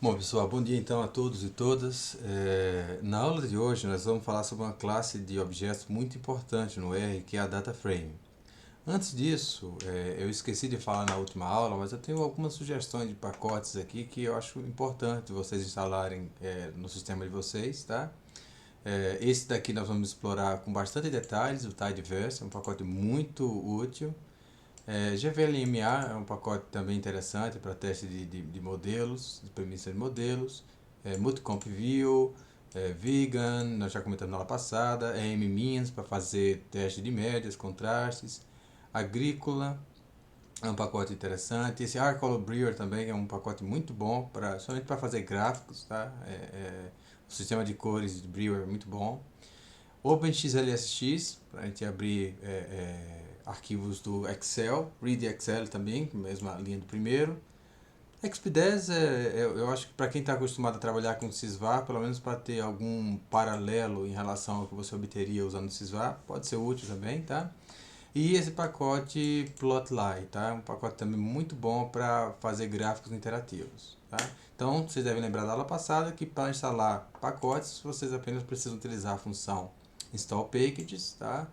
Bom, pessoal, bom dia então a todos e todas. Na aula de hoje nós vamos falar sobre uma classe de objetos muito importante no R, que é a DataFrame. Antes disso, eu esqueci de falar na última aula, mas eu tenho algumas sugestões de pacotes aqui que eu acho importante vocês instalarem no sistema de vocês, tá? Esse daqui nós vamos explorar com bastante detalhes, o Tidyverse, é um pacote muito útil. GVLMA é um pacote também interessante para teste de modelos, de premissa de modelos. Multicomp View, Vegan, nós já comentamos na aula passada. EM-Means para fazer teste de médias, contrastes. Agrícola é um pacote interessante. Esse Arcolor Brewer também é um pacote muito bom, somente para fazer gráficos. Tá? O sistema de cores de Brewer é muito bom. OpenXLSX, para a gente abrir arquivos do Excel, Read Excel também, mesma linha do primeiro. XP10, eu acho que para quem está acostumado a trabalhar com Sysvar, pelo menos para ter algum paralelo em relação ao que você obteria usando o Sysvar, pode ser útil também, tá? E esse pacote Plotly, tá? Um pacote também muito bom para fazer gráficos interativos, tá? Então, vocês devem lembrar da aula passada que para instalar pacotes, vocês apenas precisam utilizar a função install packages, tá?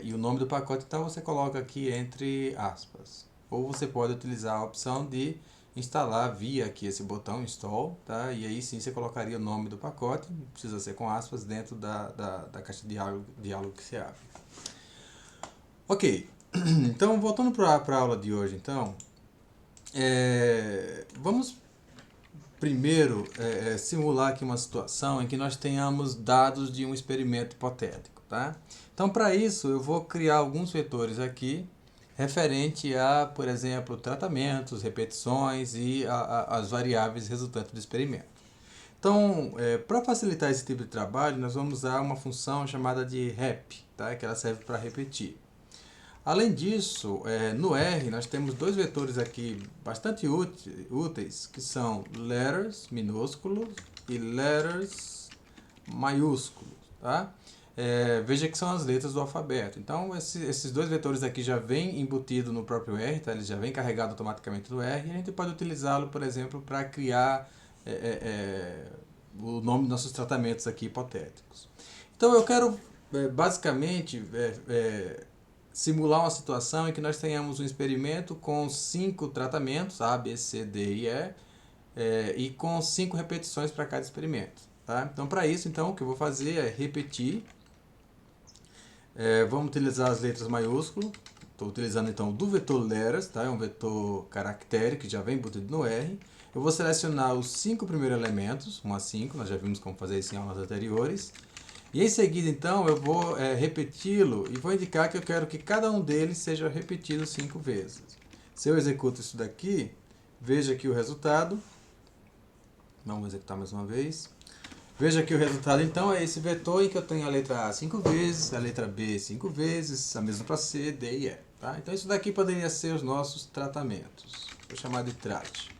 E o nome do pacote, então, você coloca aqui entre aspas. Ou você pode utilizar a opção de instalar via aqui esse botão install, tá? E aí sim você colocaria o nome do pacote, precisa ser com aspas dentro da caixa de diálogo que você abre. Ok, então voltando para a aula de hoje, então, vamos primeiro simular aqui uma situação em que nós tenhamos dados de um experimento hipotético, tá? Então, para isso, eu vou criar alguns vetores aqui referente a, por exemplo, tratamentos, repetições e as variáveis resultantes do experimento. Então, para facilitar esse tipo de trabalho, nós vamos usar uma função chamada de rep, tá? Que ela serve para repetir. Além disso, no R nós temos dois vetores aqui bastante úteis, que são letters minúsculos e letters maiúsculos, tá? Veja que são as letras do alfabeto. Então, esses dois vetores aqui já vêm embutidos no próprio R, tá? Eles já vêm carregados automaticamente no R, e a gente pode utilizá-lo, por exemplo, para criar o nome dos nossos tratamentos aqui hipotéticos. Então, eu quero basicamente simular uma situação em que nós tenhamos um experimento com 5 tratamentos, A, B, C, D e E, e com 5 repetições para cada experimento. Tá? Então, para isso, então, o que eu vou fazer é repetir. Vamos utilizar as letras maiúsculas. Estou utilizando, então, do vetor letters, tá? É um vetor caractere que já vem embutido no R. Eu vou selecionar os 5 primeiros elementos, 1 a 5, nós já vimos como fazer isso em aulas anteriores. E em seguida, então, eu vou repeti-lo e vou indicar que eu quero que cada um deles seja repetido 5 vezes. Se eu executo isso daqui, veja aqui o resultado. Vamos executar mais uma vez. Veja que o resultado, então, é esse vetor em que eu tenho a letra A 5 vezes, a letra B 5 vezes, a mesma para C, D e E. Tá? Então, isso daqui poderia ser os nossos tratamentos. Vou chamar de trat.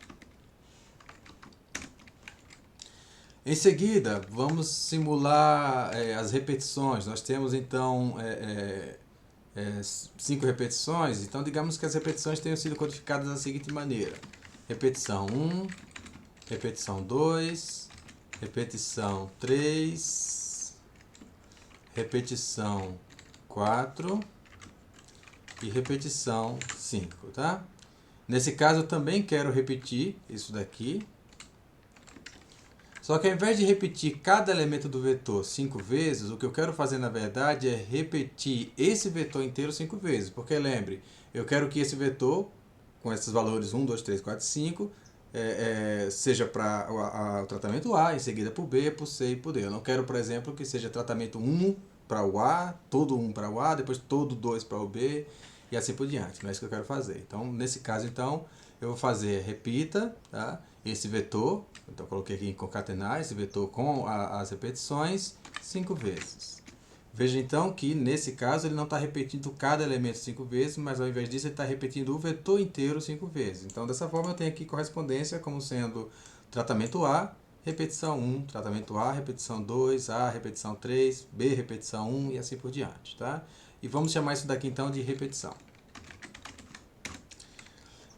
Em seguida, vamos simular as repetições. Nós temos então 5 repetições. Então, digamos que as repetições tenham sido codificadas da seguinte maneira: repetição 1, repetição 2, repetição 3, repetição 4 e repetição 5. Tá? Nesse caso, eu também quero repetir isso daqui. Só que ao invés de repetir cada elemento do vetor 5 vezes, o que eu quero fazer na verdade é repetir esse vetor inteiro 5 vezes. Porque lembre, eu quero que esse vetor, com esses valores 1, 2, 3, 4, 5, seja para o tratamento A, em seguida para o B, para o C e para o D. Eu não quero, por exemplo, que seja tratamento 1 para o A, todo 1 para o A, depois todo 2 para o B e assim por diante. Não é isso que eu quero fazer. Então, nesse caso, então, eu vou fazer repita, tá? Esse vetor, então coloquei aqui em concatenar esse vetor com as repetições 5 vezes. Veja então que nesse caso ele não está repetindo cada elemento 5 vezes, mas ao invés disso ele está repetindo o vetor inteiro 5 vezes. Então dessa forma eu tenho aqui correspondência como sendo tratamento A, repetição 1, tratamento A, repetição 2, A, repetição 3, B, repetição 1 e assim por diante. Tá? E vamos chamar isso daqui então de repetição.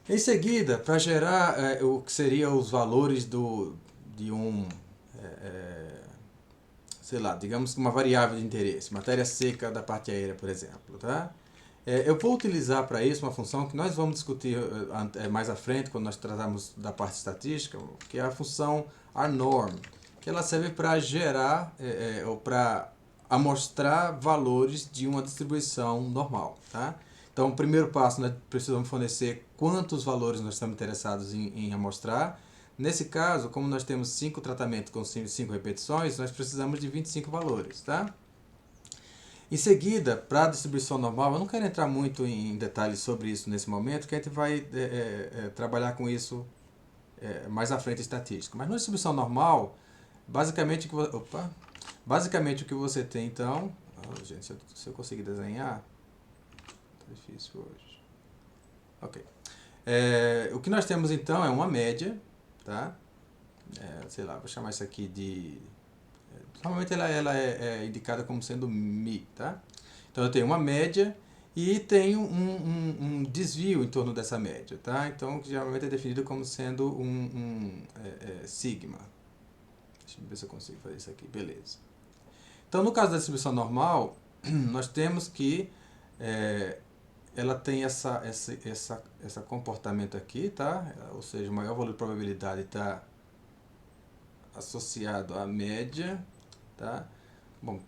Em seguida, para gerar o que seria os valores de um, sei lá, digamos uma variável de interesse, matéria seca da parte aérea, por exemplo, tá? Eu vou utilizar para isso uma função que nós vamos discutir mais à frente, quando nós tratarmos da parte estatística, que é a função rnorm, que ela serve para gerar ou para amostrar valores de uma distribuição normal, tá? Então, o primeiro passo, nós precisamos fornecer quantos valores nós estamos interessados em amostrar. Nesse caso, como nós temos 5 tratamentos com 5 repetições, nós precisamos de 25 valores, tá? Em seguida, para a distribuição normal, eu não quero entrar muito em detalhes sobre isso nesse momento, que a gente vai trabalhar com isso mais à frente em estatística. Mas na distribuição normal, basicamente, basicamente o que você tem, então... Oh, gente, se eu conseguir desenhar... Tá difícil hoje. Ok. O que nós temos, então, é uma média, tá? Sei lá, vou chamar isso aqui de... Normalmente ela é indicada como sendo Mi, tá? Então eu tenho uma média e tenho um desvio em torno dessa média, tá? Então geralmente é definido como sendo sigma. Deixa eu ver se eu consigo fazer isso aqui, beleza. Então no caso da distribuição normal, nós temos que ela tem essa comportamento aqui, tá? Ou seja, o maior valor de probabilidade está associado à média, tá? Bom,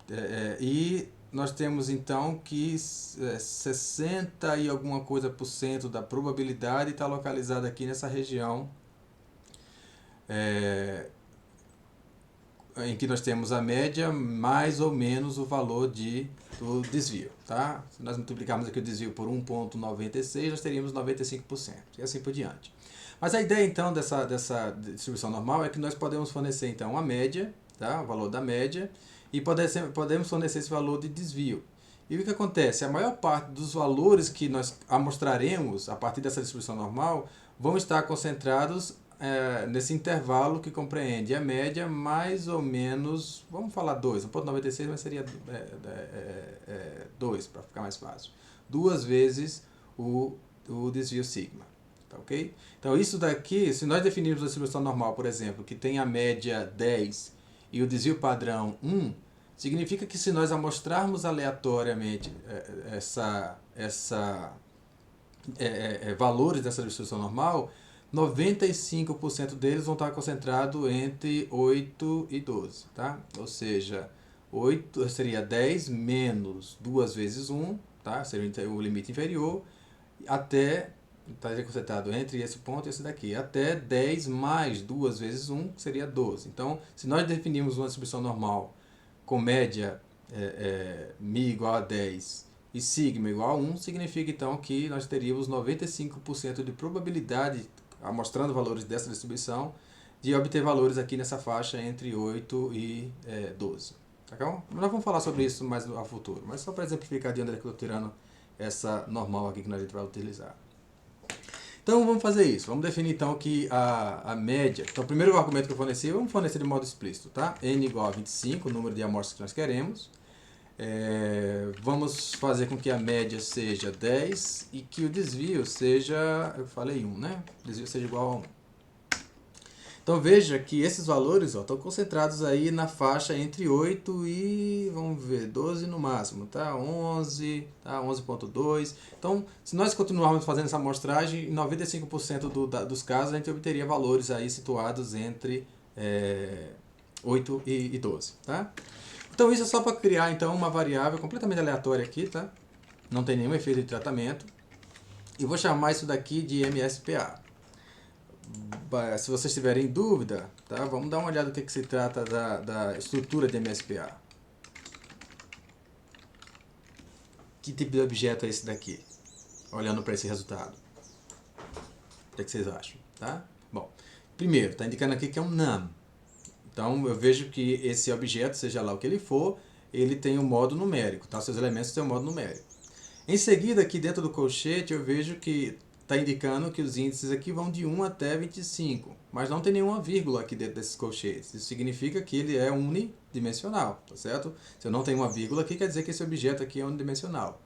e nós temos então que 60 e alguma coisa por cento da probabilidade está localizada aqui nessa região em que nós temos a média mais ou menos o valor do desvio, tá? Se nós multiplicarmos aqui o desvio por 1,96, nós teríamos 95% e assim por diante. Mas a ideia então dessa distribuição normal é que nós podemos fornecer então a média, tá? O valor da média, e podemos fornecer esse valor de desvio. E o que acontece? A maior parte dos valores que nós amostraremos a partir dessa distribuição normal vão estar concentrados nesse intervalo que compreende a média mais ou menos, vamos falar 2, 1,96, mas seria 2 para ficar mais fácil. 2 vezes o desvio sigma. Tá, ok? Então isso daqui, se nós definirmos a distribuição normal, por exemplo, que tem a média 10 e o desvio padrão 1, significa que se nós amostrarmos aleatoriamente valores dessa distribuição normal, 95% deles vão estar concentrados entre 8 e 12. Tá? Ou seja, 8 seria 10 menos 2 vezes 1, tá? Seria o limite inferior, até está concentrado entre esse ponto e esse daqui, até 10 mais 2 vezes 1, que seria 12. Então, se nós definirmos uma distribuição normal com média Mi igual a 10 e sigma igual a 1, significa então que nós teríamos 95% de probabilidade, amostrando valores dessa distribuição, de obter valores aqui nessa faixa entre 8 e 12. Tá bom? Nós vamos falar sobre isso mais no futuro, mas só para exemplificar de onde é que eu estou tirando essa normal aqui que a gente vai utilizar. Então vamos fazer isso. Vamos definir então que a média... Então o primeiro argumento que eu forneci, vamos fornecer de modo explícito, tá? N igual a 25, o número de amostras que nós queremos. Vamos fazer com que a média seja 10 e que o desvio seja... Eu falei 1, né? O desvio seja igual a 1. Então veja que esses valores estão concentrados aí na faixa entre 8 e, vamos ver, 12 no máximo, tá? 11, tá? 11,2. Então, se nós continuarmos fazendo essa amostragem, em 95% dos casos a gente obteria valores aí situados entre 8 e 12, tá? Então isso é só para criar então uma variável completamente aleatória aqui, tá? Não tem nenhum efeito de tratamento. E vou chamar isso daqui de MSPA. Se vocês tiverem dúvida, tá? Vamos dar uma olhada no que se trata da estrutura de MSPA. Que tipo de objeto é esse daqui? Olhando para esse resultado. O que vocês acham? Tá? Bom, primeiro, está indicando aqui que é um num. Então, eu vejo que esse objeto, seja lá o que ele for, ele tem um modo numérico. Tá? Seus elementos têm um modo numérico. Em seguida, aqui dentro do colchete, eu vejo que está indicando que os índices aqui vão de 1 até 25, mas não tem nenhuma vírgula aqui dentro desses colchetes. Isso significa que ele é unidimensional, tá certo? Se eu não tenho uma vírgula aqui, quer dizer que esse objeto aqui é unidimensional.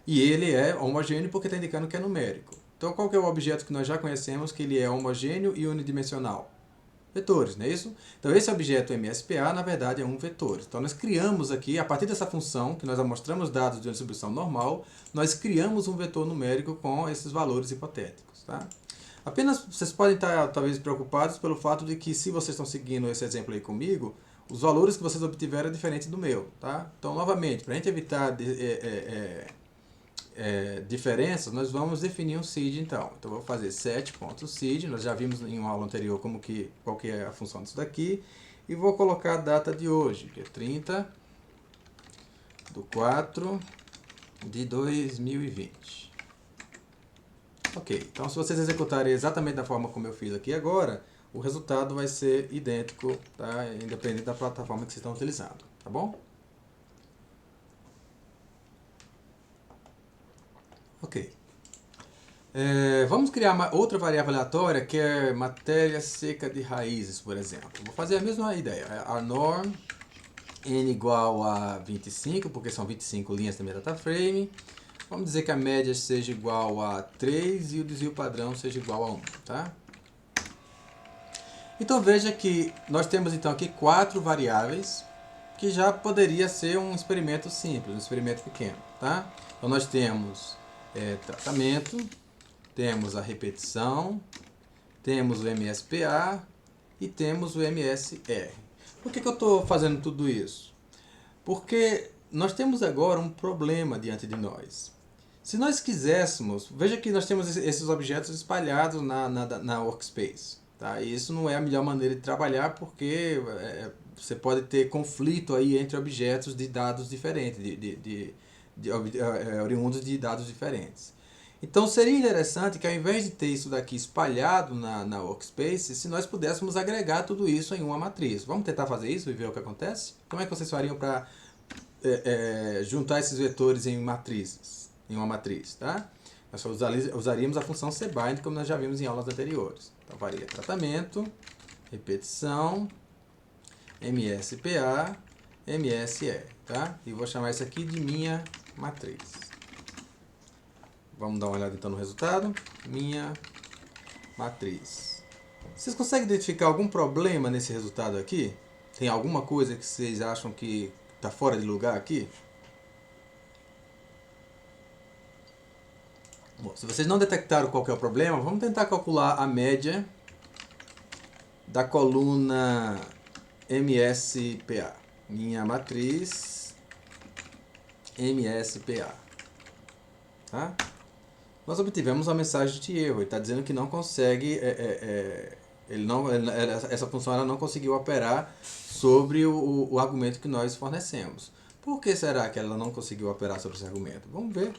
E ele é homogêneo porque está indicando que é numérico. Então, qual que é o objeto que nós já conhecemos que ele é homogêneo e unidimensional? Vetores, não é isso? Então, esse objeto MSPA, na verdade, é um vetor. Então, nós criamos aqui, a partir dessa função, que nós amostramos dados de uma distribuição normal, nós criamos um vetor numérico com esses valores hipotéticos, tá? Apenas, vocês podem estar, talvez, preocupados pelo fato de que, se vocês estão seguindo esse exemplo aí comigo, os valores que vocês obtiveram é diferente do meu, tá? Então, novamente, para a gente evitar diferenças, nós vamos definir um seed então. Então, eu vou fazer set.seed, nós já vimos em uma aula anterior qual que é a função disso daqui, e vou colocar a data de hoje, que é 30/4/2020. Ok, então se vocês executarem exatamente da forma como eu fiz aqui agora, o resultado vai ser idêntico, tá? Independente da plataforma que vocês estão utilizando, tá bom? Ok. Vamos criar outra variável aleatória que é matéria seca de raízes, por exemplo. Vou fazer a mesma ideia. A norm n igual a 25, porque são 25 linhas da minha data frame. Vamos dizer que a média seja igual a 3 e o desvio padrão seja igual a 1, tá? Então veja que nós temos então aqui 4 variáveis que já poderia ser um experimento simples, um experimento pequeno, tá? Então nós temos tratamento, temos a repetição, temos o MSPA e temos o MSR. Por que eu estou fazendo tudo isso? Porque nós temos agora um problema diante de nós. Se nós quiséssemos, veja que nós temos esses objetos espalhados na workspace. Tá? E isso não é a melhor maneira de trabalhar, porque você pode ter conflito aí entre objetos de dados diferentes, oriundos de dados diferentes. Então seria interessante que, ao invés de ter isso daqui espalhado na workspace, se nós pudéssemos agregar tudo isso em uma matriz. Vamos tentar fazer isso e ver o que acontece? Como é que vocês fariam para juntar esses vetores em matrizes? Em uma matriz, tá? Nós usaríamos a função cbind, como nós já vimos em aulas anteriores. Então, varia tratamento, repetição, MSPA, MSR, tá? E vou chamar isso aqui de minha matriz. Vamos dar uma olhada então no resultado. Minha matriz. Vocês conseguem identificar algum problema nesse resultado aqui? Tem alguma coisa que vocês acham que está fora de lugar aqui? Bom, se vocês não detectaram qual que é o problema, vamos tentar calcular a média da coluna MSPA. Minha matriz MSPA. Tá? Nós obtivemos uma mensagem de erro. Ele está dizendo que não consegue, essa função ela não conseguiu operar sobre o argumento que nós fornecemos. Por que será que ela não conseguiu operar sobre esse argumento? Vamos ver.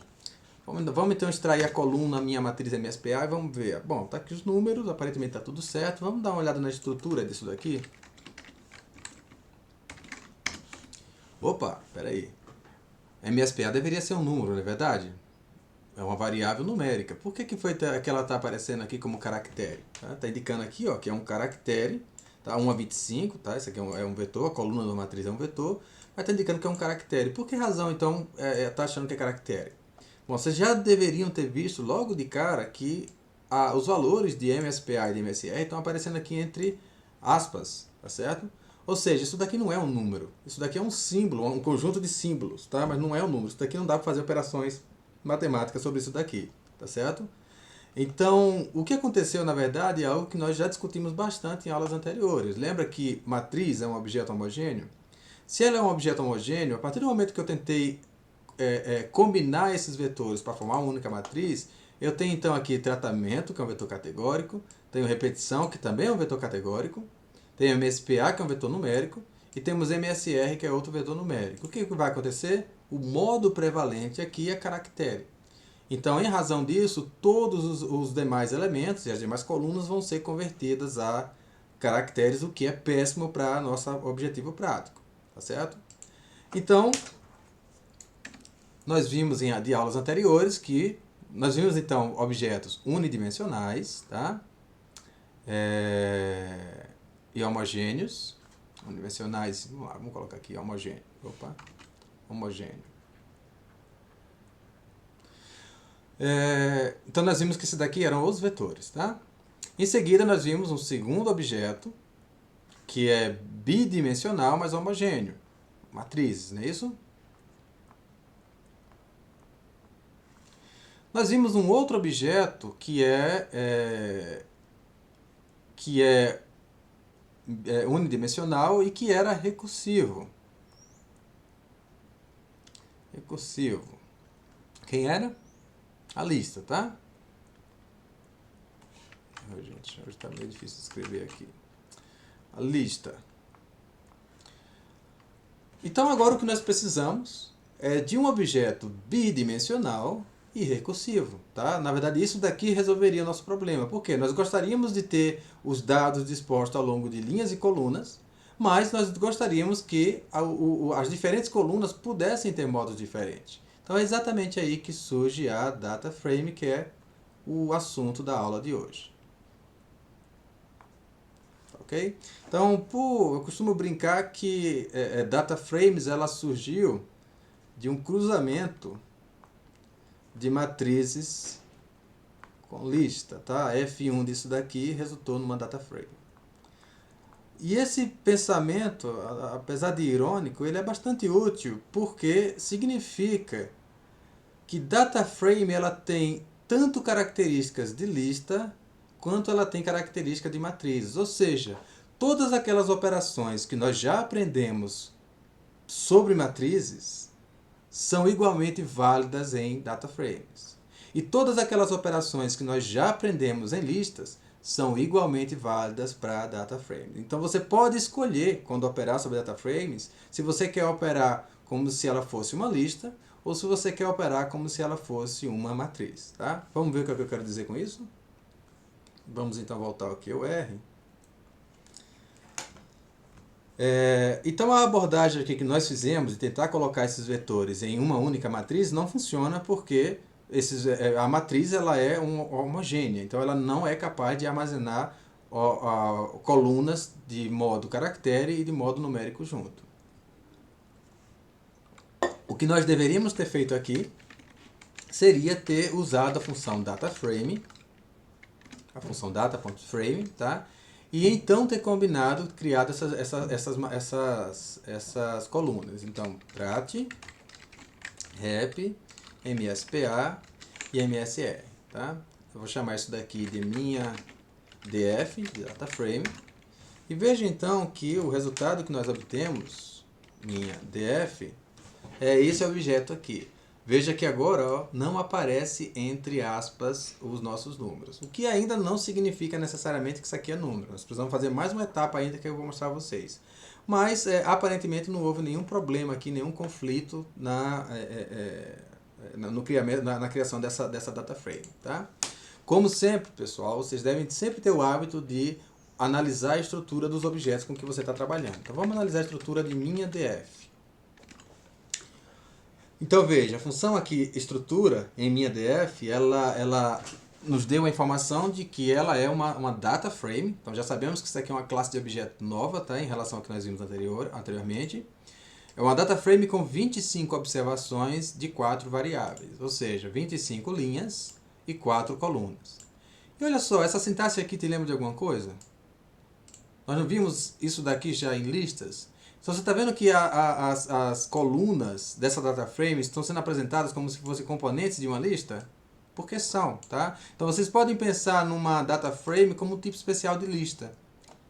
Vamos então extrair a coluna minha matriz MSPA e vamos ver. Bom, tá aqui os números, aparentemente está tudo certo. Vamos dar uma olhada na estrutura disso daqui. Opa, peraí. MSPA deveria ser um número, não é verdade? É uma variável numérica. Por que ela está aparecendo aqui como caractere? Tá indicando aqui ó, que é um caractere, tá? 1 a 25, tá? Isso aqui é um vetor, a coluna da matriz é um vetor, mas está indicando que é um caractere. Por que razão então está achando que é caractere? Bom, vocês já deveriam ter visto logo de cara que os valores de MSPA e de MSR estão aparecendo aqui entre aspas, tá certo? Ou seja, isso daqui não é um número. Isso daqui é um símbolo, um conjunto de símbolos, tá? Mas não é um número. Isso daqui não dá para fazer operações matemáticas sobre isso daqui, tá certo? Então, o que aconteceu, na verdade, é algo que nós já discutimos bastante em aulas anteriores. Lembra que matriz é um objeto homogêneo? Se ela é um objeto homogêneo, a partir do momento que eu tentei combinar esses vetores para formar uma única matriz, eu tenho então aqui tratamento, que é um vetor categórico, tenho repetição, que também é um vetor categórico, tenho MSPA, que é um vetor numérico, e temos MSR, que é outro vetor numérico. O que vai acontecer? O modo prevalente aqui é caractere. Então, em razão disso, todos os demais elementos e as demais colunas vão ser convertidas a caracteres, o que é péssimo para nosso objetivo prático, tá certo? Então, nós vimos de aulas anteriores que nós vimos então objetos unidimensionais, tá? E homogêneos. Unidimensionais, vamos colocar aqui homogêneo. Opa, homogêneo. Então nós vimos que esse daqui eram os vetores, tá? Em seguida nós vimos um segundo objeto, que é bidimensional, mas homogêneo. Matrizes, não é isso? Nós vimos um outro objeto que é unidimensional e que era recursivo. Recursivo. Quem era? A lista, tá? Gente, hoje está meio difícil de escrever aqui. A lista. Então agora o que nós precisamos é de um objeto bidimensional e recursivo, tá? Na verdade, isso daqui resolveria o nosso problema. Por quê? Nós gostaríamos de ter os dados dispostos ao longo de linhas e colunas, mas nós gostaríamos que as diferentes colunas pudessem ter modos diferentes. Então é exatamente aí que surge a data frame, que é o assunto da aula de hoje. Ok? Então, eu costumo brincar que data frames ela surgiu de um cruzamento de matrizes com lista, tá? F1 disso daqui resultou numa data frame. E esse pensamento, apesar de irônico, ele é bastante útil porque significa que data frame ela tem tanto características de lista quanto ela tem características de matrizes. Ou seja, todas aquelas operações que nós já aprendemos sobre matrizes são igualmente válidas em data frames. E todas aquelas operações que nós já aprendemos em listas são igualmente válidas para data frames. Então você pode escolher, quando operar sobre data frames, se você quer operar como se ela fosse uma lista ou se você quer operar como se ela fosse uma matriz. Tá? Vamos ver o que eu quero dizer com isso? Vamos então voltar aqui ao R. Então a abordagem aqui que nós fizemos de tentar colocar esses vetores em uma única matriz não funciona porque a matriz ela é homogênea, então ela não é capaz de armazenar colunas de modo caractere e de modo numérico junto. O que nós deveríamos ter feito aqui seria ter usado a função dataFrame, a função data.frame, tá? E então ter combinado, criado essas colunas. Então, prat, rep, mspa e msr, tá? Eu vou chamar isso daqui de minha df, de dataFrame. E veja então que o resultado que nós obtemos, minha df, é esse objeto aqui. Veja que agora não aparece entre aspas os nossos números. O que ainda não significa necessariamente que isso aqui é número. Nós precisamos fazer mais uma etapa ainda que eu vou mostrar a vocês. Mas aparentemente não houve nenhum problema aqui, nenhum conflito na criação dessa data frame. Tá? Como sempre, pessoal, vocês devem sempre ter o hábito de analisar a estrutura dos objetos com que você está trabalhando. Então vamos analisar a estrutura de minha df. Então veja, a função aqui estrutura em minha df, ela nos deu a informação de que ela é uma data frame. Então já sabemos que isso aqui é uma classe de objeto nova, tá? Em relação ao que nós vimos anteriormente. É uma data frame com 25 observações de 4 variáveis, ou seja, 25 linhas e 4 colunas. E olha só, essa sintaxe aqui te lembra de alguma coisa? Nós não vimos isso daqui já em listas? Então você está vendo que as colunas dessa data frame estão sendo apresentadas como se fossem componentes de uma lista? Porque são, tá? Então vocês podem pensar numa data frame como um tipo especial de lista,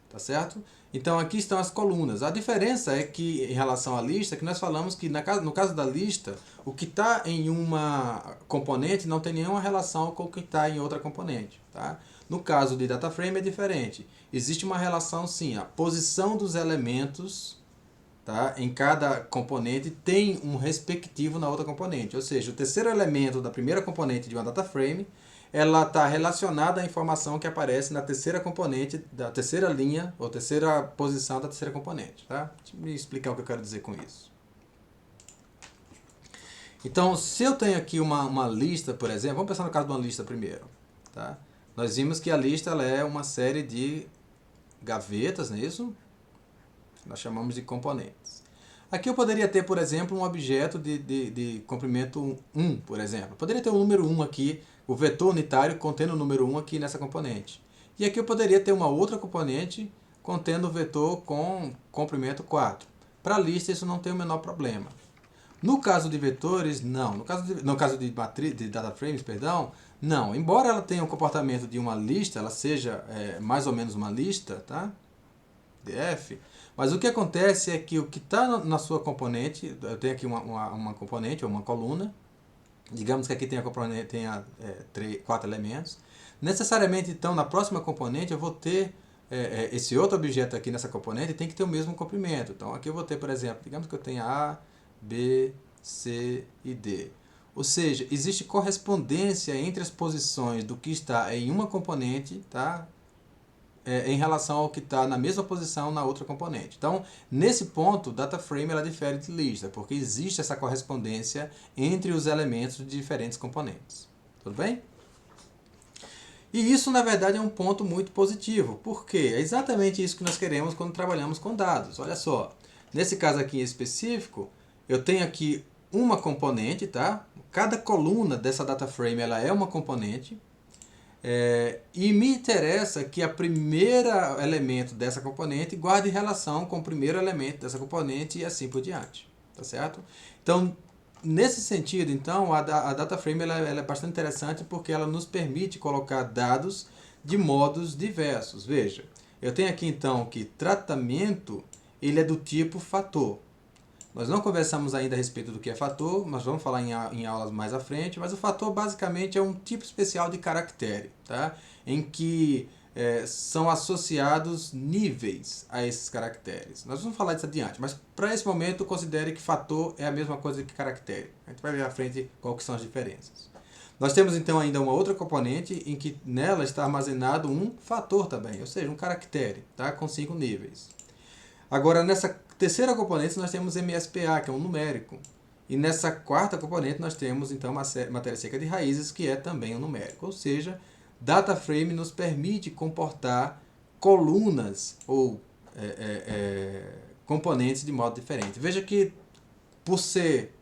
tá certo? Então aqui estão as colunas. A diferença é que em relação à lista, que nós falamos que no caso da lista, o que está em uma componente não tem nenhuma relação com o que está em outra componente, tá? No caso de data frame é diferente. Existe uma relação sim, a posição dos elementos, tá? Em cada componente tem um respectivo na outra componente. Ou seja, o terceiro elemento da primeira componente de uma data frame, ela está relacionada à informação que aparece na terceira componente, da terceira linha, ou terceira posição da terceira componente. Tá? Deixa eu me explicar o que eu quero dizer com isso. Então, se eu tenho aqui uma lista, por exemplo, vamos pensar no caso de uma lista primeiro. Tá? Nós vimos que a lista ela é uma série de gavetas, não é isso? Nós chamamos de componentes. Aqui eu poderia ter, por exemplo, um objeto de comprimento 1, por exemplo. Poderia ter o número 1 aqui, o vetor unitário contendo o número 1 aqui nessa componente. E aqui eu poderia ter uma outra componente contendo o vetor com comprimento 4. Para a lista isso não tem o menor problema. No caso de vetores, não. No caso de matriz, de data frames, perdão, não. Embora ela tenha o comportamento de uma lista, ela seja mais ou menos uma lista, tá? DF. Mas o que acontece é que o que está na sua componente, eu tenho aqui uma componente ou uma coluna, digamos que aqui tenha 4 elementos. Necessariamente, então, na próxima componente eu vou ter esse outro objeto aqui nessa componente e tem que ter o mesmo comprimento. Então aqui eu vou ter, por exemplo, digamos que eu tenha A, B, C e D. Ou seja, existe correspondência entre as posições do que está em uma componente, tá? Em relação ao que está na mesma posição na outra componente. Então, nesse ponto, o data frame ela difere de lista, porque existe essa correspondência entre os elementos de diferentes componentes. Tudo bem? E isso, na verdade, é um ponto muito positivo. Por quê? É exatamente isso que nós queremos quando trabalhamos com dados. Olha só, nesse caso aqui em específico, eu tenho aqui uma componente, tá? Cada coluna dessa data frame ela é uma componente. E me interessa que a primeira elemento dessa componente guarde relação com o primeiro elemento dessa componente e assim por diante. Tá certo? Então, nesse sentido, então, a data frame ela é bastante interessante porque ela nos permite colocar dados de modos diversos. Veja, eu tenho aqui então que tratamento ele é do tipo fator. Nós não conversamos ainda a respeito do que é fator, nós vamos falar em aulas mais à frente, mas o fator basicamente é um tipo especial de caractere, tá? Em que são associados níveis a esses caracteres. Nós vamos falar disso adiante, mas para esse momento considere que fator é a mesma coisa que caractere. A gente vai ver à frente quais que são as diferenças. Nós temos então ainda uma outra componente em que nela está armazenado um fator também, ou seja, um caractere, tá? Com 5 níveis. Agora, nessa terceira componente, nós temos MSPA, que é um numérico. E nessa quarta componente, nós temos, então, matéria seca de raízes, que é também um numérico. Ou seja, data frame nos permite comportar colunas ou componentes de modo diferente. Veja que, por ser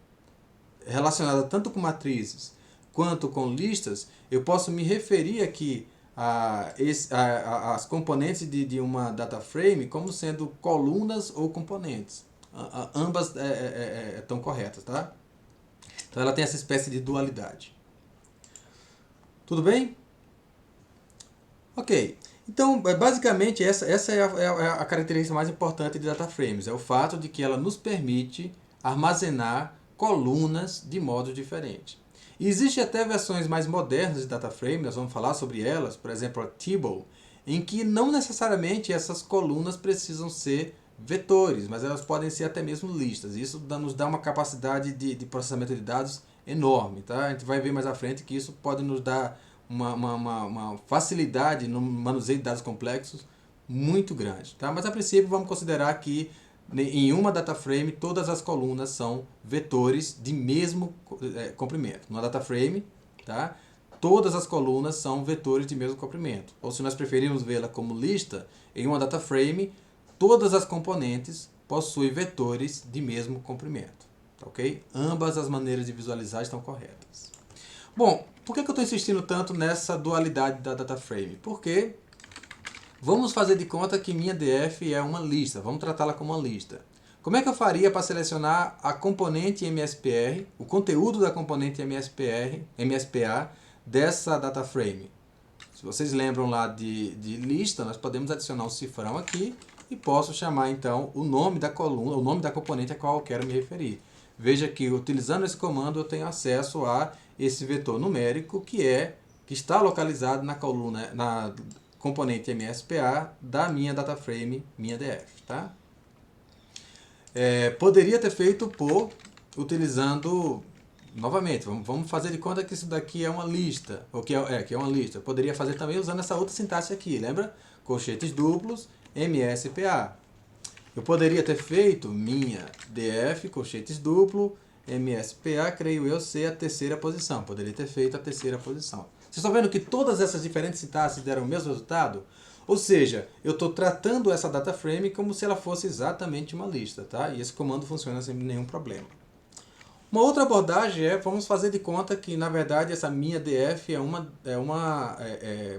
relacionada tanto com matrizes quanto com listas, eu posso me referir aqui as componentes de uma data frame como sendo colunas ou componentes. Ambas estão corretas, tá? Então ela tem essa espécie de dualidade. Tudo bem? Ok. Então, basicamente, essa é a característica mais importante de data frames. É o fato de que ela nos permite armazenar colunas de modo diferente. E existem até versões mais modernas de data frame, nós vamos falar sobre elas, por exemplo, a Tibble, em que não necessariamente essas colunas precisam ser vetores, mas elas podem ser até mesmo listas. Isso nos dá uma capacidade de processamento de dados enorme. Tá? A gente vai ver mais à frente que isso pode nos dar uma facilidade no manuseio de dados complexos muito grande. Tá? Mas a princípio vamos considerar que em uma data frame todas as colunas são vetores de mesmo comprimento. Numa data frame, tá? Todas as colunas são vetores de mesmo comprimento. Ou se nós preferirmos vê-la como lista, em uma data frame todas as componentes possuem vetores de mesmo comprimento. Ok? Ambas as maneiras de visualizar estão corretas. Bom, por que eu estou insistindo tanto nessa dualidade da data frame? Porque vamos fazer de conta que minha DF é uma lista. Vamos tratá-la como uma lista. Como é que eu faria para selecionar a componente MSPR, o conteúdo da componente MSPA dessa data frame? Se vocês lembram lá de lista, nós podemos adicionar um cifrão aqui e posso chamar então o nome da coluna, o nome da componente a qual eu quero me referir. Veja que utilizando esse comando eu tenho acesso a esse vetor numérico que está localizado na coluna, na componente MSPA da minha data frame, minha DF, tá? Poderia ter feito utilizando, novamente, vamos fazer de conta que isso daqui é uma lista, ou que é uma lista. Eu poderia fazer também usando essa outra sintaxe aqui, lembra? Colchetes duplos, MSPA. Eu poderia ter feito minha DF, colchetes duplo, MSPA, creio eu, ser a terceira posição. Poderia ter feito a terceira posição. Vocês estão vendo que todas essas diferentes sintaxes deram o mesmo resultado? Ou seja, eu estou tratando essa data frame como se ela fosse exatamente uma lista, tá? E esse comando funciona sem nenhum problema. Uma outra abordagem é, vamos fazer de conta que, na verdade, essa minha DF é uma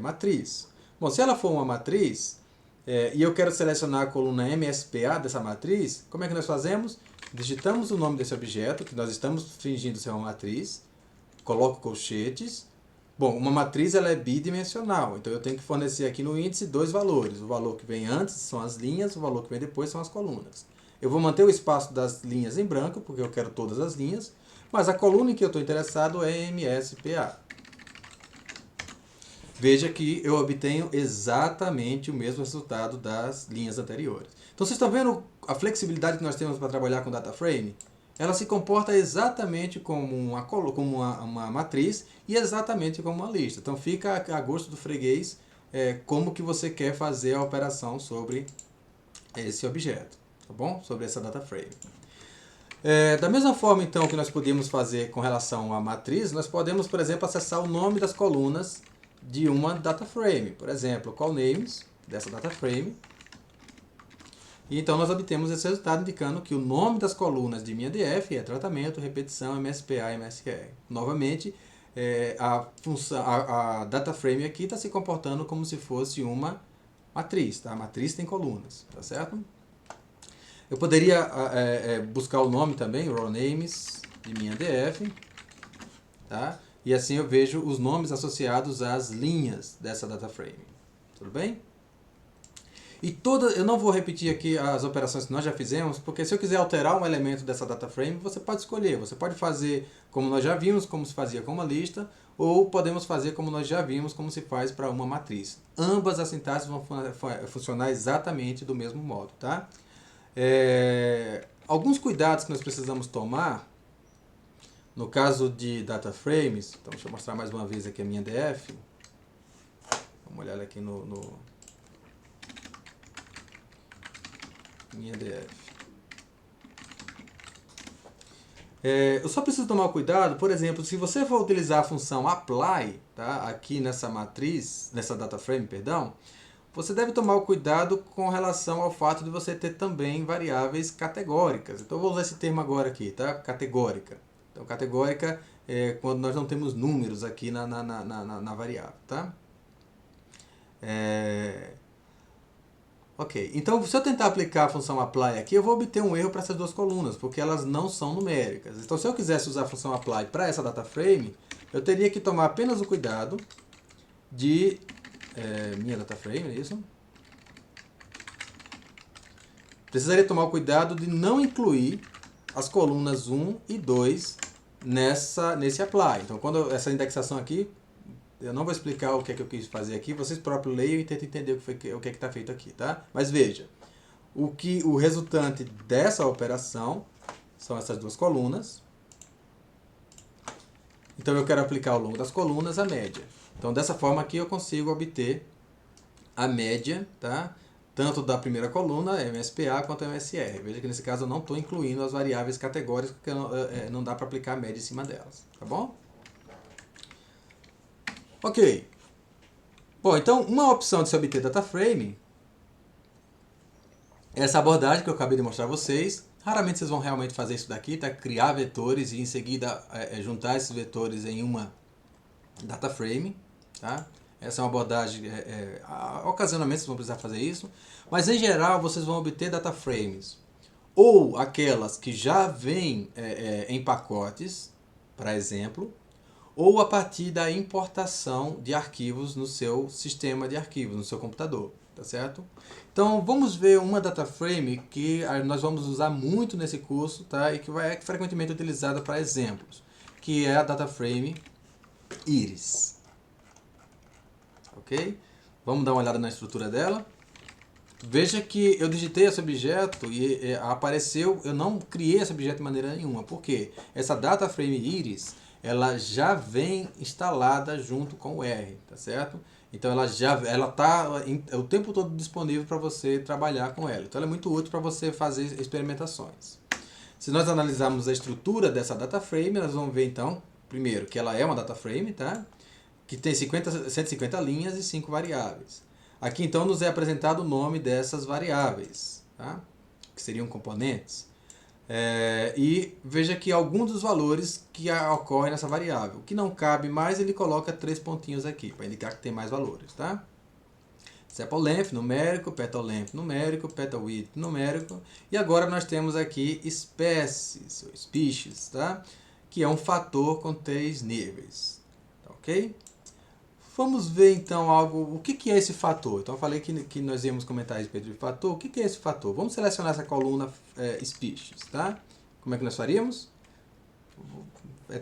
matriz. Bom, se ela for uma matriz, e eu quero selecionar a coluna MSPA dessa matriz, como é que nós fazemos? Digitamos o nome desse objeto, que nós estamos fingindo ser uma matriz, coloco colchetes. Bom, uma matriz ela é bidimensional, então eu tenho que fornecer aqui no índice dois valores. O valor que vem antes são as linhas, o valor que vem depois são as colunas. Eu vou manter o espaço das linhas em branco, porque eu quero todas as linhas, mas a coluna em que eu estou interessado é MSPA. Veja que eu obtenho exatamente o mesmo resultado das linhas anteriores. Então vocês estão vendo a flexibilidade que nós temos para trabalhar com data frame? Ela se comporta exatamente como uma matriz e exatamente como uma lista. Então fica a gosto do freguês como que você quer fazer a operação sobre esse objeto, tá bom? Sobre essa data frame. Da mesma forma, então, que nós podíamos fazer com relação à matriz, nós podemos, por exemplo, acessar o nome das colunas de uma data frame. Por exemplo, call names dessa data frame. E então nós obtemos esse resultado indicando que o nome das colunas de minha DF é tratamento, repetição, MSPA e MSQR. Novamente, a data frame aqui está se comportando como se fosse uma matriz. Tá? A matriz tem colunas, tá certo? Eu poderia buscar o nome também, raw names de minha DF, tá? E assim eu vejo os nomes associados às linhas dessa data frame. Tudo bem? E eu não vou repetir aqui as operações que nós já fizemos, porque se eu quiser alterar um elemento dessa data frame, você pode escolher. Você pode fazer como nós já vimos, como se fazia com uma lista, ou podemos fazer como nós já vimos, como se faz para uma matriz. Ambas as sintaxes vão funcionar exatamente do mesmo modo, tá? Alguns cuidados que nós precisamos tomar no caso de data frames. Então deixa eu mostrar mais uma vez aqui a minha DF. Vamos olhar aqui no minha DF. Eu só preciso tomar cuidado, por exemplo, se você for utilizar a função apply, tá, aqui nessa matriz, nessa data frame, perdão, você deve tomar o cuidado com relação ao fato de você ter também variáveis categóricas. Então eu vou usar esse termo agora aqui, tá? Categórica. Então categórica é quando nós não temos números aqui na variável, tá? Ok, então se eu tentar aplicar a função apply aqui, eu vou obter um erro para essas duas colunas, porque elas não são numéricas. Então se eu quisesse usar a função apply para essa data frame, eu teria que tomar apenas o cuidado de... minha data frame, é isso? Precisaria tomar o cuidado de não incluir as colunas 1 e 2 nesse apply. Então quando essa indexação aqui, eu não vou explicar o que é que eu quis fazer aqui, vocês próprios leiam e tentem entender o que é que está feito aqui, tá? Mas veja, o resultante dessa operação são essas duas colunas. Então eu quero aplicar ao longo das colunas a média. Então dessa forma aqui eu consigo obter a média, tá? Tanto da primeira coluna, MSPA, quanto MSR. Veja que nesse caso eu não estou incluindo as variáveis categóricas, porque não dá para aplicar a média em cima delas, tá bom? Ok. Bom, então uma opção de se obter data frame é essa abordagem que eu acabei de mostrar a vocês. Raramente vocês vão realmente fazer isso daqui, tá? Criar vetores e em seguida juntar esses vetores em uma data frame, tá? Essa é uma abordagem, ocasionalmente vocês vão precisar fazer isso, mas em geral vocês vão obter data frames ou aquelas que já vêm em pacotes, para exemplo, ou a partir da importação de arquivos no seu sistema de arquivos, no seu computador, tá certo? Então vamos ver uma data frame que nós vamos usar muito nesse curso, tá? E que é frequentemente utilizada para exemplos, que é a data frame Iris. Ok? Vamos dar uma olhada na estrutura dela. Veja que eu digitei esse objeto e apareceu, eu não criei esse objeto de maneira nenhuma. Por quê? Essa data frame Iris, ela já vem instalada junto com o R, tá certo? Então ela está o tempo todo disponível para você trabalhar com ela. Então ela é muito útil para você fazer experimentações. Se nós analisarmos a estrutura dessa data frame, nós vamos ver então, primeiro, que ela é uma data frame, tá? Que tem 150 linhas e 5 variáveis. Aqui então nos é apresentado o nome dessas variáveis, tá? Que seriam componentes. E veja que alguns dos valores que ocorrem nessa variável. O que não cabe mais, ele coloca 3 pontinhos aqui, para indicar que tem mais valores, tá? Sepal length numérico, petal length numérico, petal width numérico. E agora nós temos aqui espécies, ou species, tá? Que é um fator com 3 níveis, tá, ok? Vamos ver então o que é esse fator. Então eu falei que nós íamos comentar a respeito de fator. O que é esse fator? Vamos selecionar essa coluna species, tá? Como é que nós faríamos?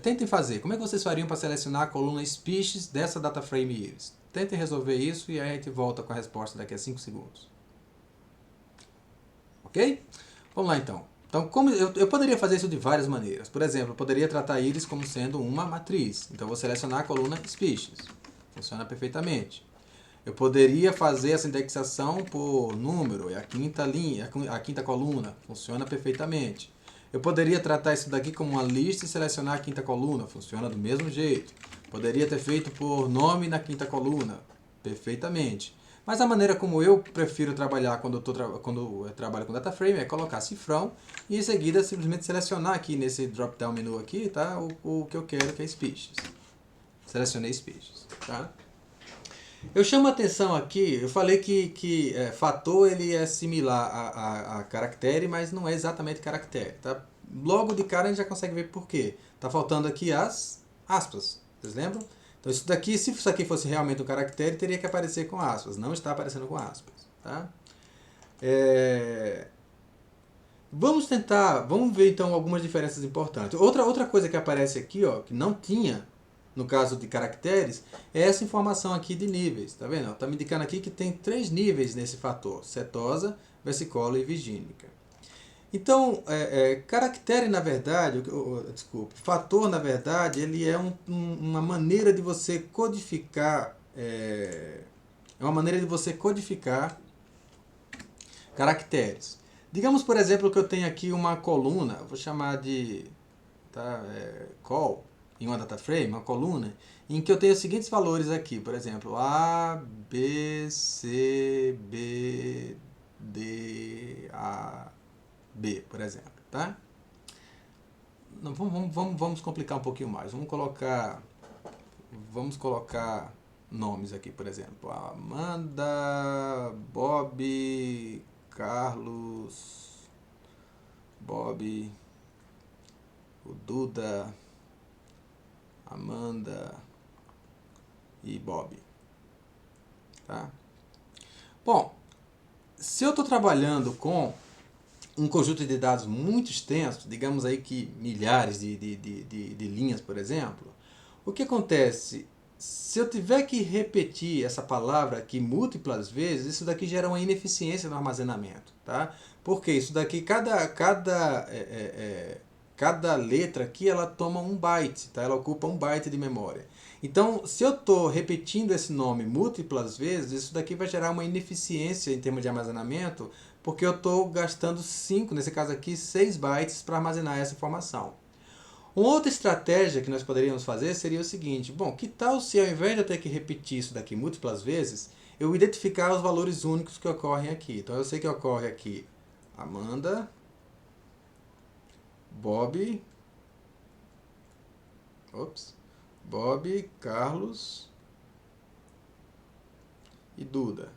Tentem fazer. Como é que vocês fariam para selecionar a coluna species dessa data frame years? Tentem resolver isso e aí a gente volta com a resposta daqui a 5 segundos. Ok? Vamos lá então. Então, como eu poderia fazer isso de várias maneiras. Por exemplo, eu poderia tratar íris como sendo uma matriz. Então, eu vou selecionar a coluna species. Funciona perfeitamente. Eu poderia fazer essa indexação por número, é a quinta linha, a quinta coluna. Funciona perfeitamente. Eu poderia tratar isso daqui como uma lista e selecionar a quinta coluna. Funciona do mesmo jeito. Poderia ter feito por nome na quinta coluna. Perfeitamente. Mas a maneira como eu prefiro trabalhar quando eu trabalho com data frame é colocar cifrão e em seguida simplesmente selecionar aqui nesse drop down menu aqui, tá? O que eu quero, que é species. Selecionei species, tá? Eu chamo a atenção aqui, eu falei que fator ele é similar a caractere, mas não é exatamente caractere, tá? Logo de cara a gente já consegue ver por quê. Tá faltando aqui as aspas, vocês lembram? Então isso daqui, se isso aqui fosse realmente um caractere, teria que aparecer com aspas, não está aparecendo com aspas, tá? Vamos ver então algumas diferenças importantes. Outra coisa que aparece aqui, ó, que não tinha no caso de caracteres, é essa informação aqui de níveis, tá vendo? Está me indicando aqui que tem 3 níveis nesse fator, setosa, versicola e vigínica. Então, caractere na verdade, fator na verdade, ele é uma maneira de você codificar, uma maneira de você codificar caracteres. Digamos, por exemplo, que eu tenho aqui uma coluna, vou chamar de call, em uma data frame, uma coluna, em que eu tenho os seguintes valores aqui, por exemplo, A, B, C, B, D, A, B, por exemplo, tá? Não, vamos complicar um pouquinho mais. Vamos colocar nomes aqui, por exemplo, Amanda, Bob, Carlos, Bob, o Duda, Amanda e Bob, tá? Bom, se eu estou trabalhando com um conjunto de dados muito extenso, digamos aí que milhares de linhas, por exemplo, o que acontece? Se eu tiver que repetir essa palavra aqui múltiplas vezes, isso daqui gera uma ineficiência no armazenamento, tá? Porque isso daqui, cada letra aqui ela toma 1 byte, tá? Ela ocupa 1 byte de memória. Então, se eu estou repetindo esse nome múltiplas vezes, isso daqui vai gerar uma ineficiência em termos de armazenamento, porque eu estou gastando 5, nesse caso aqui, 6 bytes para armazenar essa informação. Uma outra estratégia que nós poderíamos fazer seria o seguinte: bom, que tal se ao invés de eu ter que repetir isso daqui múltiplas vezes, eu identificar os valores únicos que ocorrem aqui. Então eu sei que ocorre aqui Amanda, Bob, Carlos e Duda.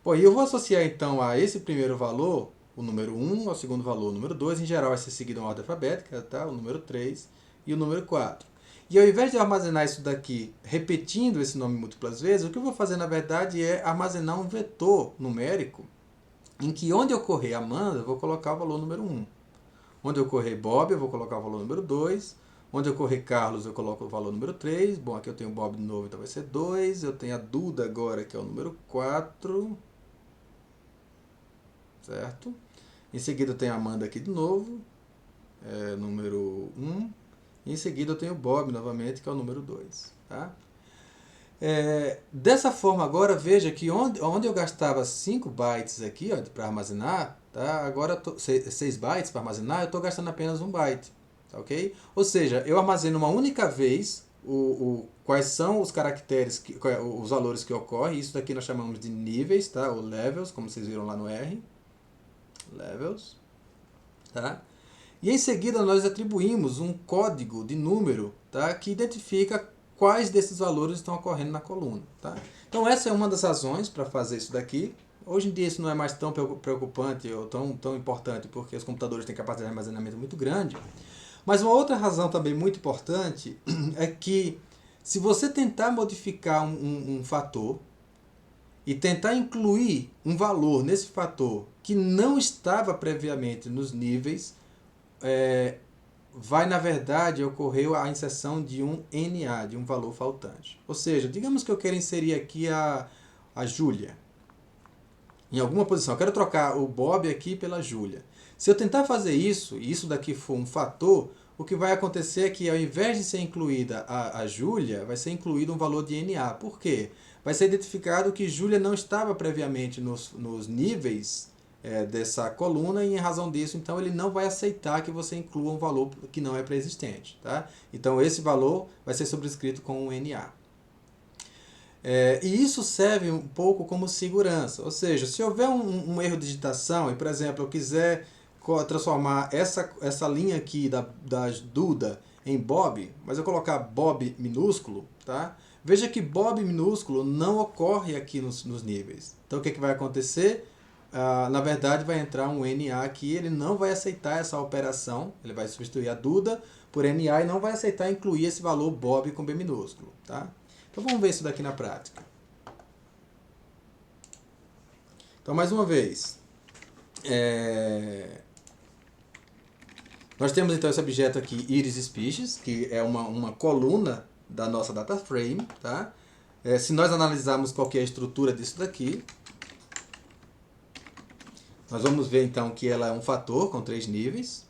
Bom, e eu vou associar então a esse primeiro valor o número 1, ao segundo valor o número 2, em geral vai ser seguido em ordem alfabética, tá? O número 3 e o número 4. E ao invés de armazenar isso daqui repetindo esse nome múltiplas vezes, o que eu vou fazer na verdade é armazenar um vetor numérico em que onde ocorrer Amanda, eu vou colocar o valor número 1. Onde ocorrer Bob, eu vou colocar o valor número 2. Onde ocorrer Carlos, eu coloco o valor número 3. Bom, aqui eu tenho o Bob de novo, então vai ser 2. Eu tenho a Duda agora, que é o número 4. Certo? Em seguida eu tenho a Amanda aqui de novo, número 1. E em seguida eu tenho o Bob novamente, que é o número 2. Tá? Dessa forma agora, veja que onde eu gastava 5 bytes aqui para armazenar, tá? Agora 6 bytes para armazenar, eu estou gastando apenas 1 byte. Tá, ok? Ou seja, eu armazeno uma única vez quais são os caracteres, os valores que ocorrem. Isso daqui nós chamamos de níveis, tá? Ou levels, como vocês viram lá no R. Levels. Tá? E em seguida nós atribuímos um código de número, tá? Que identifica quais desses valores estão ocorrendo na coluna. Tá? Então essa é uma das razões para fazer isso daqui. Hoje em dia isso não é mais tão preocupante ou tão importante, porque os computadores têm capacidade de armazenamento muito grande. Mas uma outra razão também muito importante é que se você tentar modificar um fator e tentar incluir um valor nesse fator que não estava previamente nos níveis, vai, na verdade, ocorrer a inserção de um NA, de um valor faltante. Ou seja, digamos que eu quero inserir aqui a Júlia em alguma posição. Eu quero trocar o Bob aqui pela Júlia. Se eu tentar fazer isso, e isso daqui for um fator, o que vai acontecer é que ao invés de ser incluída a Júlia, vai ser incluído um valor de NA. Por quê? Vai ser identificado que Júlia não estava previamente nos níveis dessa coluna e em razão disso, então ele não vai aceitar que você inclua um valor que não é pré-existente. Tá? Então esse valor vai ser sobrescrito com um NA. E isso serve um pouco como segurança. Ou seja, se houver um erro de digitação e, por exemplo, eu quiser transformar essa linha aqui da Duda em Bob, mas eu colocar Bob minúsculo, tá? Veja que Bob minúsculo não ocorre aqui nos níveis. Então o que vai acontecer? Na verdade vai entrar um NA aqui, ele não vai aceitar essa operação, ele vai substituir a Duda por NA e não vai aceitar incluir esse valor Bob com B minúsculo. Tá? Então vamos ver isso daqui na prática. Então mais uma vez, nós temos então esse objeto aqui, Iris Species, que é uma coluna da nossa data frame. Tá? Se nós analisarmos qual que é a estrutura disso daqui, nós vamos ver então que ela é um fator com 3 níveis.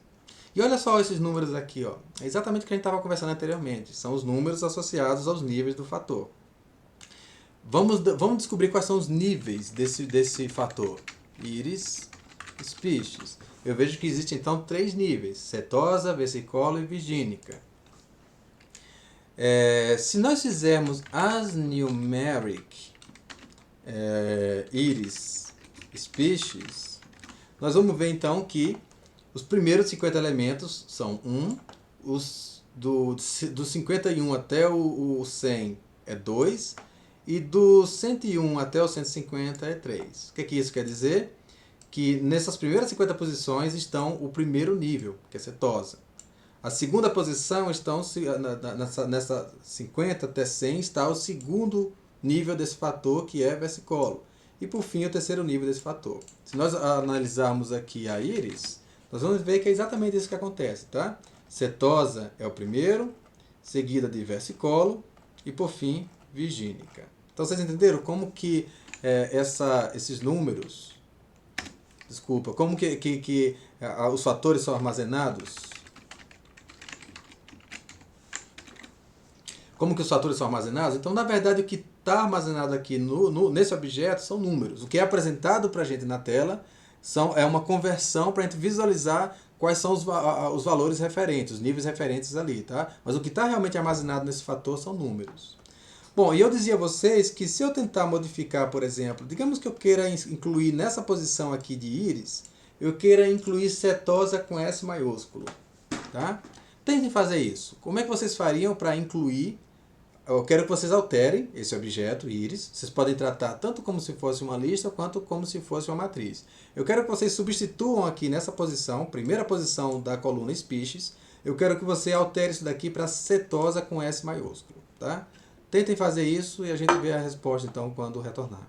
E olha só esses números aqui, ó. É exatamente o que a gente estava conversando anteriormente. São os números associados aos níveis do fator. Vamos descobrir quais são os níveis desse fator. Iris Species. Eu vejo que existem então 3 níveis. Setosa, versicolor e virgínica. Se nós fizermos as numeric Iris Species, nós vamos ver então que os primeiros 50 elementos são 1, do 51 até o 100 é 2, e do 101 até o 150 é 3. O que isso quer dizer? Que nessas primeiras 50 posições estão o primeiro nível, que é setosa. A segunda posição estão nessa 50 até 100 está o segundo nível desse fator, que é versicolor. E por fim, o terceiro nível desse fator. Se nós analisarmos aqui a íris, nós vamos ver que é exatamente isso que acontece. Tá? Setosa é o primeiro, seguida de versicolor e por fim, virgínica. Então vocês entenderam como que esses números, como que os fatores são armazenados? Como que os fatores são armazenados? Então, na verdade, o que está armazenado aqui nesse objeto são números. O que é apresentado para a gente na tela é uma conversão para a gente visualizar quais são os valores referentes, os níveis referentes ali. Tá? Mas o que está realmente armazenado nesse fator são números. Bom, e eu dizia a vocês que se eu tentar modificar, por exemplo, digamos que eu queira incluir nessa posição aqui de íris, eu queira incluir setosa com S maiúsculo. Tá? Tentem fazer isso. Como é que vocês fariam para incluir? Eu quero que vocês alterem esse objeto, íris. Vocês podem tratar tanto como se fosse uma lista, quanto como se fosse uma matriz. Eu quero que vocês substituam aqui nessa posição, primeira posição da coluna species, eu quero que você altere isso daqui para setosa com S maiúsculo. Tá? Tentem fazer isso e a gente vê a resposta então quando retornarmos.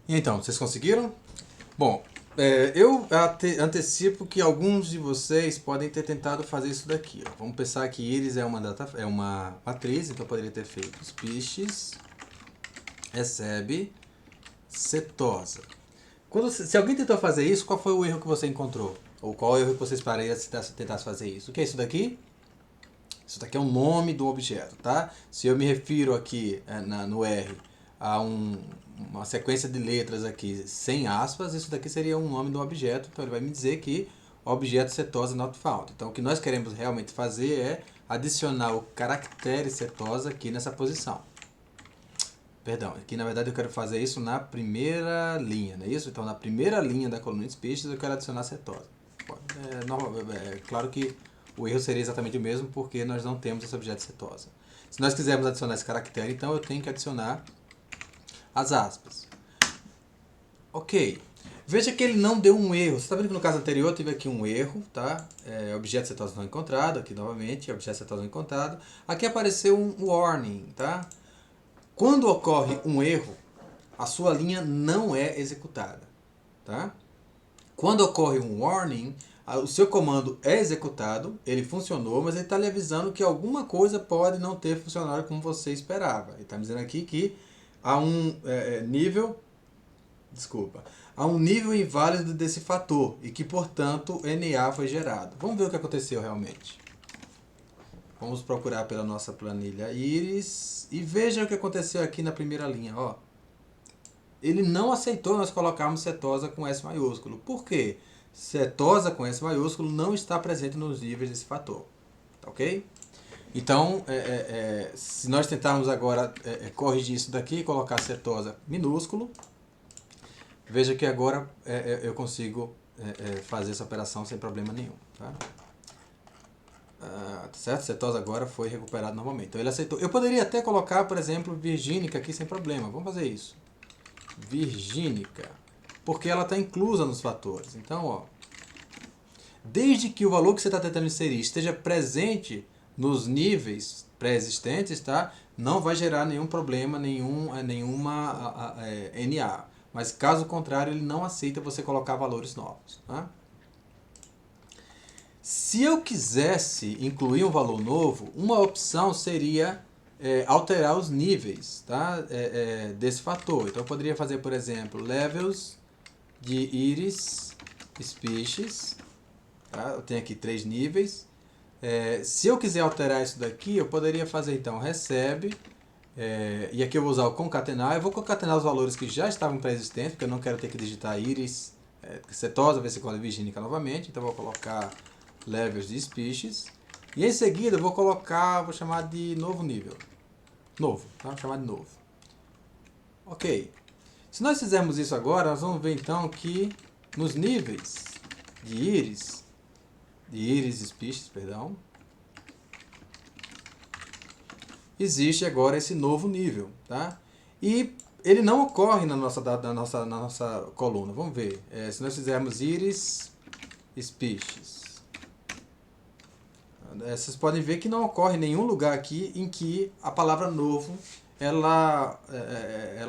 E então, vocês conseguiram? Bom, eu antecipo que alguns de vocês podem ter tentado fazer isso daqui. Ó. Vamos pensar que íris é uma matriz, então eu poderia ter feito species, recebe, setosa. Se alguém tentou fazer isso, qual foi o erro que você encontrou? Ou qual erro que você esperaria se tentasse fazer isso? O que é isso daqui? Isso daqui é o nome do objeto, tá? Se eu me refiro aqui no R a uma sequência de letras aqui sem aspas, isso daqui seria um nome do objeto, então ele vai me dizer que o objeto setosa not found. Então o que nós queremos realmente fazer é adicionar o caractere setosa aqui nessa posição. Perdão, aqui na verdade eu quero fazer isso na primeira linha, não é isso? Então na primeira linha da coluna species eu quero adicionar setosa. Claro que o erro seria exatamente o mesmo porque nós não temos esse objeto setosa. Se nós quisermos adicionar esse caractere, então eu tenho que adicionar as aspas. Ok. Veja que ele não deu um erro. Você está vendo que no caso anterior eu tive aqui um erro, tá? Objeto setosa não encontrado, aqui novamente, objeto setosa não encontrado. Aqui apareceu um warning, tá? Quando ocorre um erro, a sua linha não é executada, tá? Quando ocorre um warning, o seu comando é executado, ele funcionou, mas ele está lhe avisando que alguma coisa pode não ter funcionado como você esperava. Ele está me dizendo aqui que há um há um nível inválido desse fator e que, portanto, NA foi gerado. Vamos ver o que aconteceu realmente. Vamos procurar pela nossa planilha Iris e veja o que aconteceu aqui na primeira linha. Ó. Ele não aceitou nós colocarmos setosa com S maiúsculo. Por quê? Setosa com S maiúsculo não está presente nos níveis desse fator. Ok? Então, se nós tentarmos agora corrigir isso daqui e colocar setosa minúsculo, veja que agora eu consigo fazer essa operação sem problema nenhum. Tá? Certo? Setosa agora foi recuperado normalmente. Então ele aceitou. Eu poderia até colocar, por exemplo, virgínica aqui sem problema. Vamos fazer isso. Virgínica. Porque ela está inclusa nos fatores. Então, ó, desde que o valor que você está tentando inserir esteja presente nos níveis pré-existentes, tá? Não vai gerar nenhum problema, nenhuma NA. Mas caso contrário, ele não aceita você colocar valores novos. Tá? Se eu quisesse incluir um valor novo, uma opção seria alterar os níveis, tá? Desse fator. Então eu poderia fazer, por exemplo, levels de iris species. Tá? Eu tenho aqui 3 níveis. Se eu quiser alterar isso daqui, eu poderia fazer então recebe, e aqui eu vou usar o concatenar. Eu vou concatenar os valores que já estavam pré-existentes, porque eu não quero ter que digitar iris, setosa, versicolada virgínica novamente. Então eu vou colocar levels de species. E em seguida eu vou colocar, vou chamar de novo nível. Novo, tá? Vou chamar de novo. Ok. Se nós fizermos isso agora, nós vamos ver então que nos níveis de iris species, perdão, existe agora esse novo nível, tá? E ele não ocorre na nossa coluna. Vamos ver. Se nós fizermos iris species, vocês podem ver que não ocorre em nenhum lugar aqui em que a palavra novo ela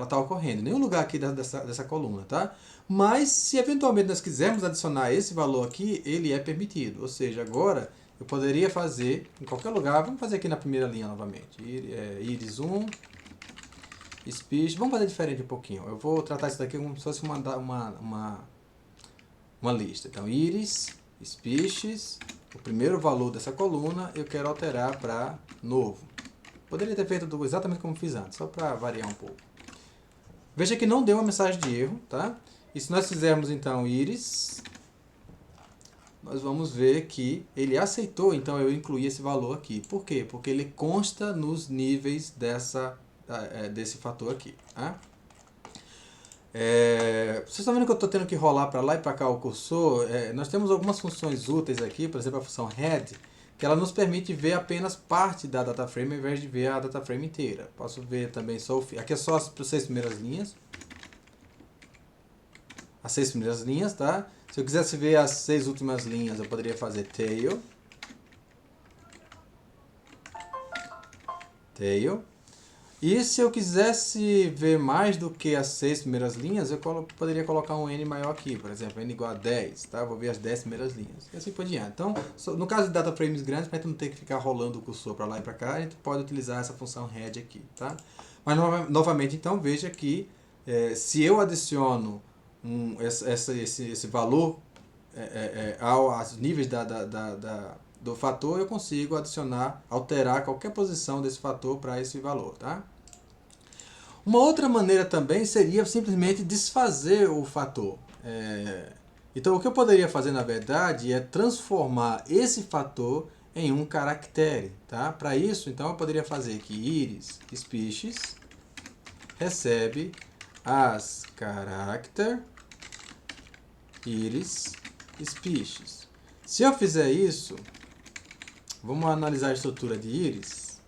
está ocorrendo. Nenhum lugar aqui dessa coluna, tá? Mas se eventualmente nós quisermos adicionar esse valor aqui, ele é permitido. Ou seja, agora eu poderia fazer em qualquer lugar. Vamos fazer aqui na primeira linha novamente. Iris 1, species. Vamos fazer diferente um pouquinho. Eu vou tratar isso daqui como se fosse uma lista. Então, iris, species, o primeiro valor dessa coluna eu quero alterar para novo. Poderia ter feito exatamente como fiz antes, só para variar um pouco. Veja que não deu uma mensagem de erro, tá? E se nós fizermos então iris, nós vamos ver que ele aceitou, então eu incluí esse valor aqui. Por quê? Porque ele consta nos níveis desse fator aqui. Tá? Vocês estão vendo que eu estou tendo que rolar para lá e para cá o cursor? Nós temos algumas funções úteis aqui, por exemplo a função head, que ela nos permite ver apenas parte da data frame ao invés de ver a data frame inteira. Posso ver também só aqui é só as 6 primeiras linhas. As 6 primeiras linhas, tá? Se eu quisesse ver as 6 últimas linhas, eu poderia fazer tail. E se eu quisesse ver mais do que as 6 primeiras linhas, eu poderia colocar um n maior aqui, por exemplo, n igual a 10, tá? Vou ver as 10 primeiras linhas, e assim por diante. Então, no caso de data frames grandes, para a gente não ter que ficar rolando o cursor para lá e para cá, a gente pode utilizar essa função head aqui, tá? Mas, novamente, então, veja que se eu adiciono esse valor aos níveis do fator, eu consigo alterar qualquer posição desse fator para esse valor, tá? Uma outra maneira também seria simplesmente desfazer o fator. Então, o que eu poderia fazer, na verdade, é transformar esse fator em um caractere, tá? Para isso, então, eu poderia fazer que iris species recebe as character iris species. Se eu fizer isso, vamos analisar a estrutura de íris.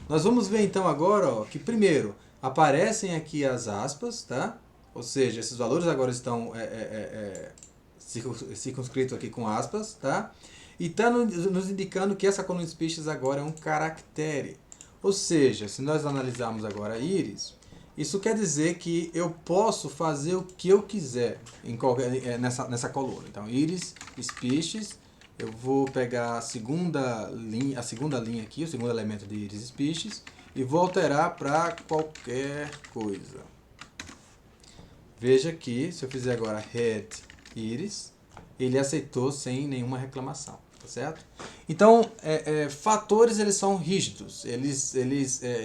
Nós vamos ver então agora, ó, que primeiro aparecem aqui as aspas, tá? Ou seja, esses valores agora estão circunscritos aqui com aspas, tá? E está nos indicando que essa coluna species agora é um caractere. Ou seja, se nós analisarmos agora a íris, isso quer dizer que eu posso fazer o que eu quiser nessa coluna. Então, iris species, eu vou pegar a segunda linha aqui, o segundo elemento de iris species, e vou alterar para qualquer coisa. Veja que, se eu fizer agora head iris, ele aceitou sem nenhuma reclamação, tá certo? Então, fatores eles são rígidos, eles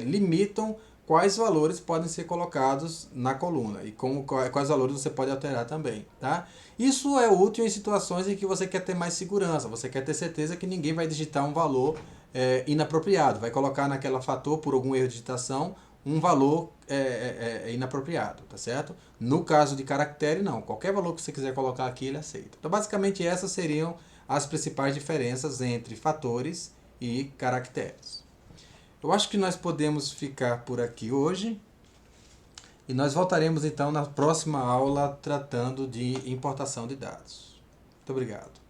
limitam quais valores podem ser colocados na coluna e quais valores você pode alterar também, tá? Isso é útil em situações em que você quer ter mais segurança, você quer ter certeza que ninguém vai digitar um valor inapropriado, vai colocar naquela fator, por algum erro de digitação, um valor inapropriado, tá certo? No caso de caractere, não. Qualquer valor que você quiser colocar aqui, ele aceita. Então, basicamente, essas seriam as principais diferenças entre fatores e caracteres. Eu acho que nós podemos ficar por aqui hoje e nós voltaremos então na próxima aula tratando de importação de dados. Muito obrigado.